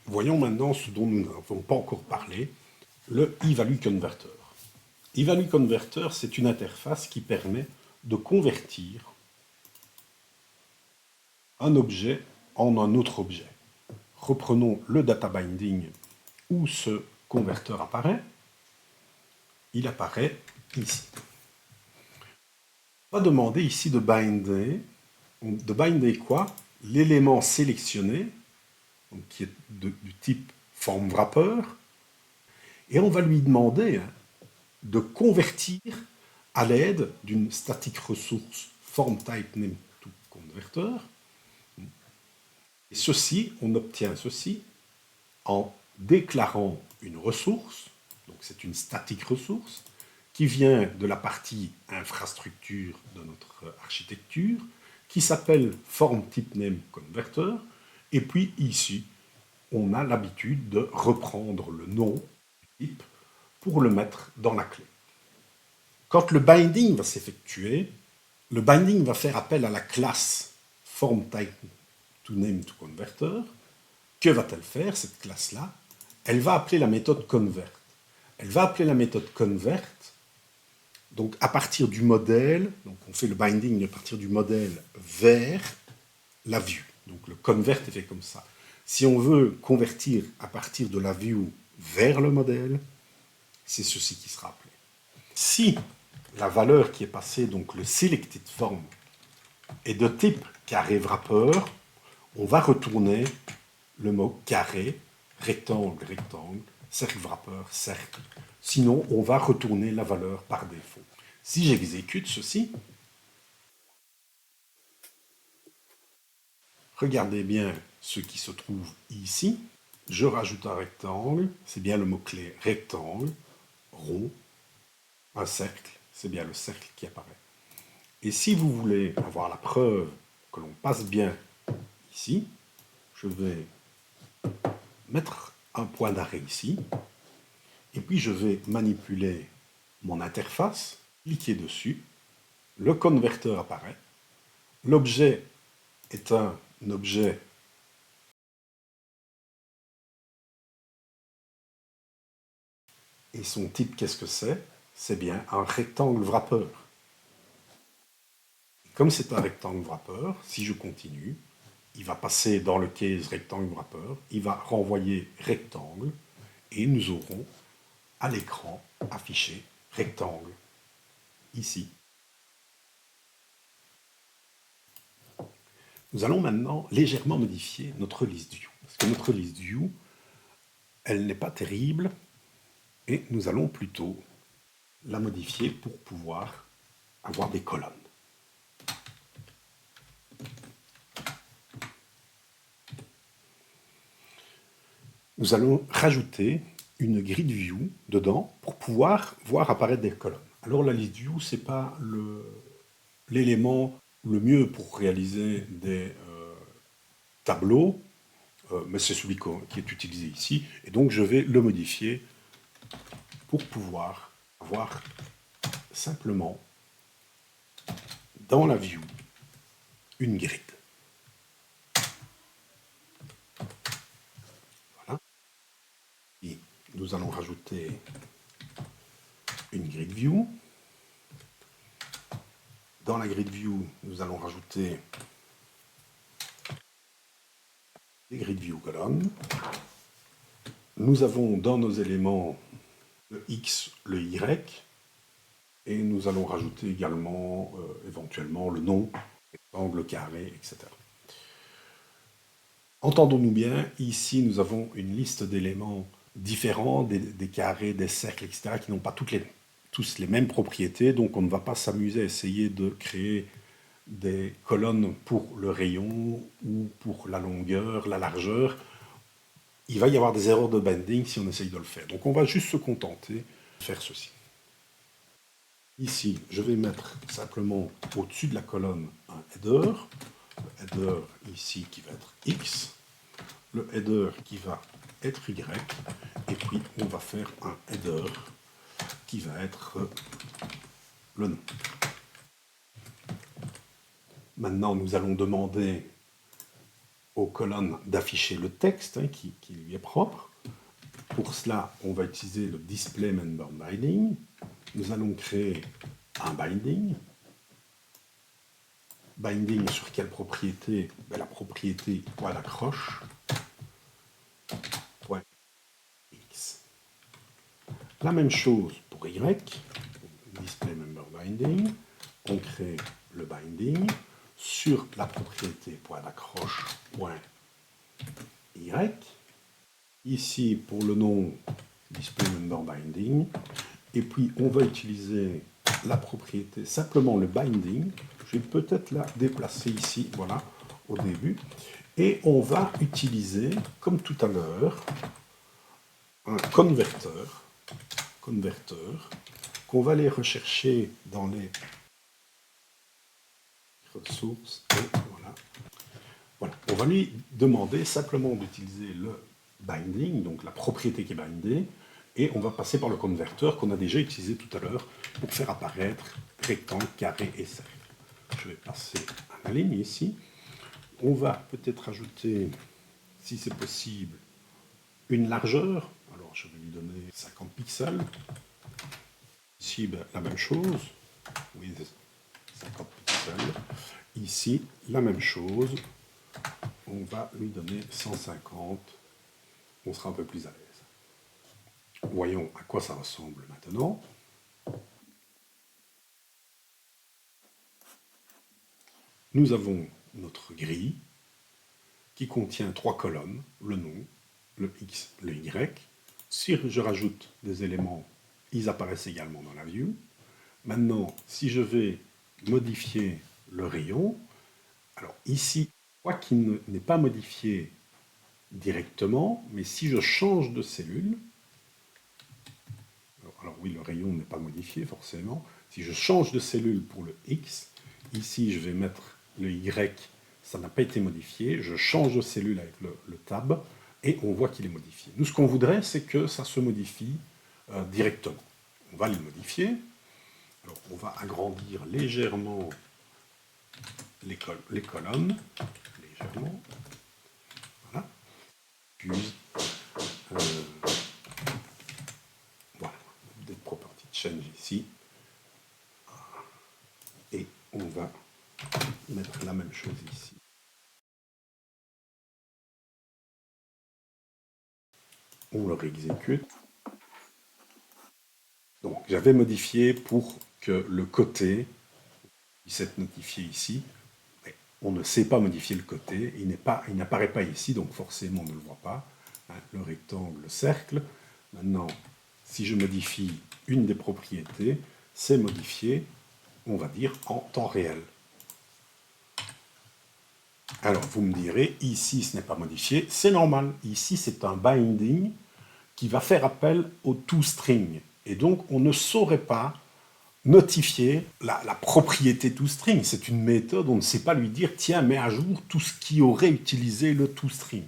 Voyons maintenant ce dont nous n'avons pas encore parlé, le eValue Converter. eValue Converter, c'est une interface qui permet de convertir un objet en un autre objet. Reprenons le data binding où ce converteur apparaît. Il apparaît ici. On va demander ici de binder quoi? L'élément sélectionné, donc qui est du type form wrapper, et on va lui demander de convertir à l'aide d'une static resource form type name to converter. Et ceci, on obtient ceci en déclarant une ressource, donc c'est une static ressource, qui vient de la partie infrastructure de notre architecture, qui s'appelle form type name converter, et puis ici, on a l'habitude de reprendre le nom du type pour le mettre dans la clé. Quand le binding va s'effectuer, le binding va faire appel à la classe form type to name to converter. Que va-t-elle faire, cette classe-là? Elle va appeler la méthode convert. Elle va appeler la méthode convert, donc à partir du modèle, donc on fait le binding à partir du modèle vers la view. Donc le convert est fait comme ça. Si on veut convertir à partir de la view vers le modèle, c'est ceci qui sera appelé. Si la valeur qui est passée, donc le selected form, est de type carré wrapper, on va retourner le mot carré, rectangle, rectangle, cercle wrapper, cercle. Sinon, on va retourner la valeur par défaut. Si j'exécute ceci, regardez bien ce qui se trouve ici. Je rajoute un rectangle, c'est bien le mot-clé rectangle, rond, un cercle, c'est bien le cercle qui apparaît. Et si vous voulez avoir la preuve que l'on passe bien ici, je vais mettre un point d'arrêt ici, et puis je vais manipuler mon interface, cliquer dessus, le converteur apparaît, l'objet est un objet et son type, qu'est-ce que c'est? C'est bien un rectangle wrapper. Comme c'est un rectangle wrapper, si je continue, il va passer dans le case rectangle wrapper, il va renvoyer rectangle, et nous aurons à l'écran affiché rectangle, ici. Nous allons maintenant légèrement modifier notre list view, parce que notre list view, elle n'est pas terrible, et nous allons plutôt la modifier pour pouvoir avoir des colonnes. Nous allons rajouter une grid view dedans pour pouvoir voir apparaître des colonnes. Alors la list view, ce n'est pas l'élément le mieux pour réaliser des tableaux, mais c'est celui qui est utilisé ici, et donc je vais le modifier pour pouvoir avoir simplement dans la view une grid. Voilà. Et nous allons rajouter une grid view. Dans la grid view, nous allons rajouter des grid view colonnes. Nous avons dans nos éléments le X, le Y, et nous allons rajouter également éventuellement le nom, rectangle, carré, etc. Entendons-nous bien, ici nous avons une liste d'éléments différents, des carrés, des cercles, etc., qui n'ont pas tous les mêmes propriétés, donc on ne va pas s'amuser à essayer de créer des colonnes pour le rayon ou pour la longueur, la largeur. Il va y avoir des erreurs de binding si on essaye de le faire. Donc on va juste se contenter de faire ceci. Ici, je vais mettre simplement au-dessus de la colonne un header. Le header ici qui va être X. Le header qui va être Y. Et puis on va faire un header qui va être le nom. Maintenant, nous allons demander aux colonnes d'afficher le texte qui lui est propre. Pour cela, on va utiliser le display member binding. Nous allons créer un binding. Binding sur quelle propriété? La propriété poil accroche. Point X. La même chose pour Y. Display member binding. On crée le binding sur la propriété point d'accroche point Y. Ici, pour le nom, display member binding. Et puis, on va utiliser la propriété, simplement le binding. Je vais peut-être la déplacer ici, voilà, au début. Et on va utiliser, comme tout à l'heure, un converteur qu'on va aller rechercher dans les ressources. Et voilà. On va lui demander simplement d'utiliser le binding, donc la propriété qui est bindée, et on va passer par le converteur qu'on a déjà utilisé tout à l'heure pour faire apparaître rectangle, carré et cercle. Je vais passer à la ligne ici. On va peut-être ajouter, si c'est possible, une largeur. Alors je vais lui donner 50 pixels. Ici, la même chose. Oui, 50 pixels. Ici, la même chose. On va lui donner 150. On sera un peu plus à l'aise. Voyons à quoi ça ressemble maintenant. Nous avons notre grille qui contient 3 colonnes, le nom, le X, le Y. Si je rajoute des éléments, ils apparaissent également dans la view. Maintenant, si je vais modifier le rayon, alors ici, quoi qu'il n'est pas modifié directement, mais si je change de cellule, alors oui, le rayon n'est pas modifié forcément, si je change de cellule pour le X, ici je vais mettre le Y, ça n'a pas été modifié, je change de cellule avec le tab, et on voit qu'il est modifié. Nous, ce qu'on voudrait, c'est que ça se modifie directement. On va les modifier. Alors, on va agrandir légèrement les colonnes, légèrement. Voilà. Puis, voilà, des properties change ici. Et on va mettre la même chose ici. On le réexécute. Donc, j'avais modifié pour que le côté puisse être notifié ici. Mais on ne sait pas modifier le côté. Il n'apparaît pas ici, donc forcément on ne le voit pas. Le rectangle, le cercle. Maintenant, si je modifie une des propriétés, c'est modifié, on va dire, en temps réel. Alors, vous me direz, ici, ce n'est pas modifié. C'est normal. Ici, c'est un binding qui va faire appel au toString. Et donc, on ne saurait pas notifier la propriété toString. C'est une méthode, on ne sait pas lui dire, tiens, mets à jour tout ce qui aurait utilisé le toString.